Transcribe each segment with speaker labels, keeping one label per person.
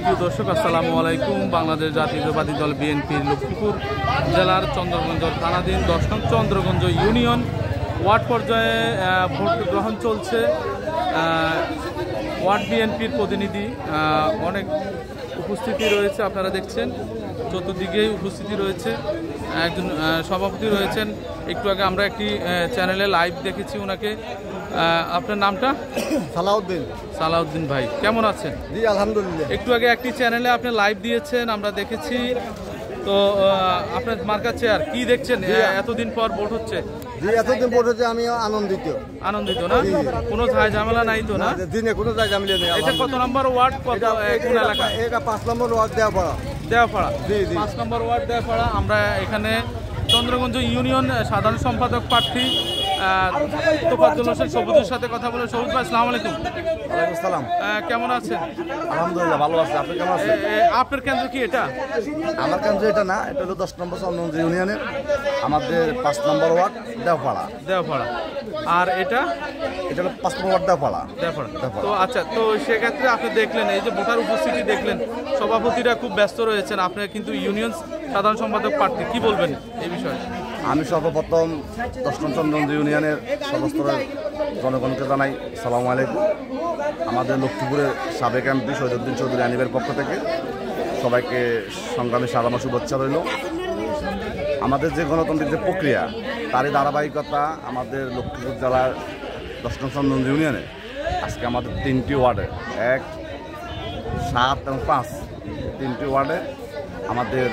Speaker 1: প্রিয় দর্শক, আসসালামু আলাইকুম। বাংলাদেশ জাতীয়তাবাদী দল বিএনপির লক্ষ্মীপুর জেলার চন্দ্রগঞ্জ থানাধীন 10 নং চন্দ্রগঞ্জ ইউনিয়ন ওয়ার্ড পর্যায়ে ভোট গ্রহণ চলছে। ওয়ার্ড বিএনপির প্রতিনিধি অনেক উপস্থিতি রয়েছে, আপনারা দেখছেন চতুর্দিকেই উপস্থিতি রয়েছে। একজন সভাপতি রয়েছেন। একটু আগে আমরা একটি চ্যানেলে লাইভ দেখেছি ওনাকে। আপনার নামটা?
Speaker 2: সালাউদ্দিন।
Speaker 1: সালাউদ্দিন ভাই, কেমন আছেন?
Speaker 2: জি আলহামদুলিল্লাহ।
Speaker 1: একটু আগে একটি চ্যানেলে আপনি লাইভ দিয়েছেন, আমরা দেখেছি। তো আপনার মার্কা চেয়ার কি দেখছেন? এতদিন পর ভোট হচ্ছে।
Speaker 2: জি এতদিন ভোট হচ্ছে, আমি আনন্দিত।
Speaker 1: আনন্দিত না? কোনো ঝামেলা নাই তো? না
Speaker 2: দিনে কোনো জায়গা মিলে নেই।
Speaker 1: এটা কত নম্বর ওয়ার্ড? কোন এলাকা?
Speaker 2: এটা 5 নম্বর ওয়ার্ড দেওয়াপাড়া।
Speaker 1: দেওয়াপাড়া,
Speaker 2: জি জি
Speaker 1: 5 নম্বর ওয়ার্ড দেওয়াপাড়া। আমরা এখানে চন্দ্রগঞ্জ ইউনিয়ন সাধারণ সম্পাদক প্রার্থী তোফাজ্জল হোসেন সবুজের সাথে কথা বলে। সবুজ ভাই, আসসালামু আলাইকুম।
Speaker 2: ওয়ালাইকুম আসসালাম।
Speaker 1: কেমন আছেন?
Speaker 2: আলহামদুলিল্লাহ ভালো আছি। আপনি কেমন আছেন?
Speaker 1: আপনার কেন্দ্র কি এটা?
Speaker 2: আমার কেন্দ্র এটা না, এটা হলো 10 নম্বর চন্দ্রগঞ্জ ইউনিয়নের আমাদের 5 নম্বর ওয়ার্ড দেওয়াপাড়া।
Speaker 1: দেওয়াপাড়া। আর এটা?
Speaker 2: এটা হলো 5 নম্বর ওয়ার্ড দেওয়াপাড়া।
Speaker 1: দেওয়াপাড়া। তো আচ্ছা, তো সেক্ষেত্রে আপনি দেখলেন এই যে ভোটার উপস্থিতি দেখলেন, সভাপতিরা খুব ব্যস্ত রয়েছেন, আপনি কিন্তু ইউনিয়ন সাধারণ সম্পাদক প্রার্থী, কি বলবেন এই বিষয়ে?
Speaker 2: আমি সর্বপ্রথম 10 নং চন্দ্রগঞ্জ ইউনিয়নের সদস্যদের জনগণকে জানাই সালামু আলাইকুম। আমাদের লক্ষ্মীপুরের সাবেক এমপি শহীদুদ্দিন চৌধুরী আনিবের পক্ষ থেকে সবাইকে সংগ্রামী সালামা শুভেচ্ছা রইল। আমাদের যে গণতান্ত্রিক যে প্রক্রিয়া, তারই ধারাবাহিকতা আমাদের লক্ষ্মীপুর জেলার 10 নং চন্দ্রগঞ্জ ইউনিয়নে আজকে আমাদের 3টি ওয়ার্ডে 1, 7 এবং 5 3টি ওয়ার্ডে আমাদের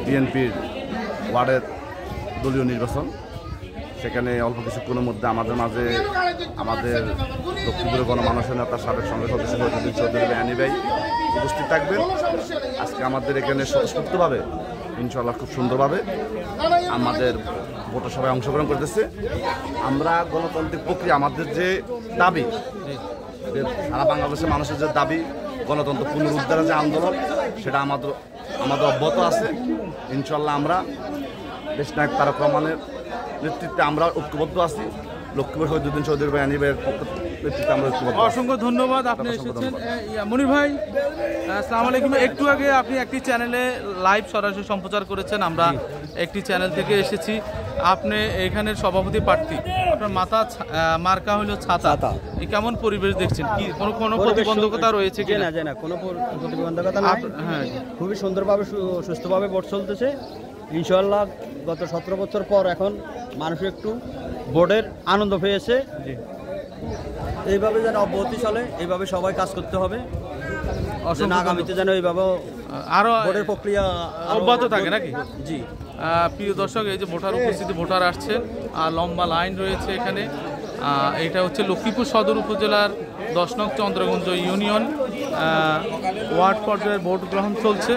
Speaker 2: বিএনপির ওয়ার্ডের দলীয় নির্বাচন। সেখানে অল্প কিছুক্ষণের মধ্যে আমাদের মাঝে আমাদের লক্ষ্মীপুরের গণমানুষের নেতা সাবেক সংসদ সদস্য শহীদুদ্দিন চৌধুরী আনি ভাই উপস্থিত থাকবেন। আজকে আমাদের এখানে স্বতঃস্ফূর্তভাবে ইনশাআল্লাহ খুব সুন্দরভাবে আমাদের ভোটার সবাই অংশগ্রহণ করতেছে। আমরা গণতান্ত্রিক প্রক্রিয়া, আমাদের যে দাবি, সারা বাংলাদেশের মানুষের যে দাবি গণতন্ত্র পুনরুদ্ধারের যে আন্দোলন, সেটা আমাদের অব্যাহত আছে। ইনশাল্লাহ আমরা দেশনায়ক তারেক রহমানের নেতৃত্বে আমরা ঐক্যবদ্ধ আছি। লক্ষ্মীপুর শহীদুদ্দিন চৌধুরী ভাই আনিবের নেতৃত্বে আমরা ঐক্যবদ্ধ।
Speaker 1: অসংখ্য ধন্যবাদ, আপনি এসেছেন। মনির ভাই, আসসালামু আলাইকুম। একটু আগে আপনি একটি চ্যানেলে লাইভ সরাসরি সম্প্রচার করেছেন, আমরা একটি চ্যানেল থেকে এসেছি। আপনি এখানের সভাপতি প্রার্থী, আপনার মার্কা হলো ছাতা। কেমন পরিবেশ দেখছেন? কি কোনো প্রতিবন্ধকতা রয়েছে কি?
Speaker 3: না না, কোনো প্রতিবন্ধকতা নাই। হ্যাঁ, খুবই সুন্দরভাবে সুস্থভাবে ভোট চলতেছে ইনশাআল্লাহ। গত 17 বছর পর এখন মানুষ একটু ভোটের আনন্দ পেয়েছে। এইভাবে যেন অব্যাহতি চলে, এইভাবে সবাই কাজ করতে হবে। আগামীতে যেন এইভাবে
Speaker 1: আরো
Speaker 3: ভোটের প্রক্রিয়া
Speaker 1: অব্যাহত থাকে নাকি?
Speaker 3: জি।
Speaker 1: প্রিয় দর্শক, এই যে ভোটার উপস্থিতি, ভোটার আসছেন আর লম্বা লাইন রয়েছে এখানে। এটা হচ্ছে লক্ষ্মীপুর সদর উপজেলার 10 নং চন্দ্রগঞ্জ ইউনিয়ন ওয়ার্ড পর্যায়ে ভোট গ্রহণ চলছে।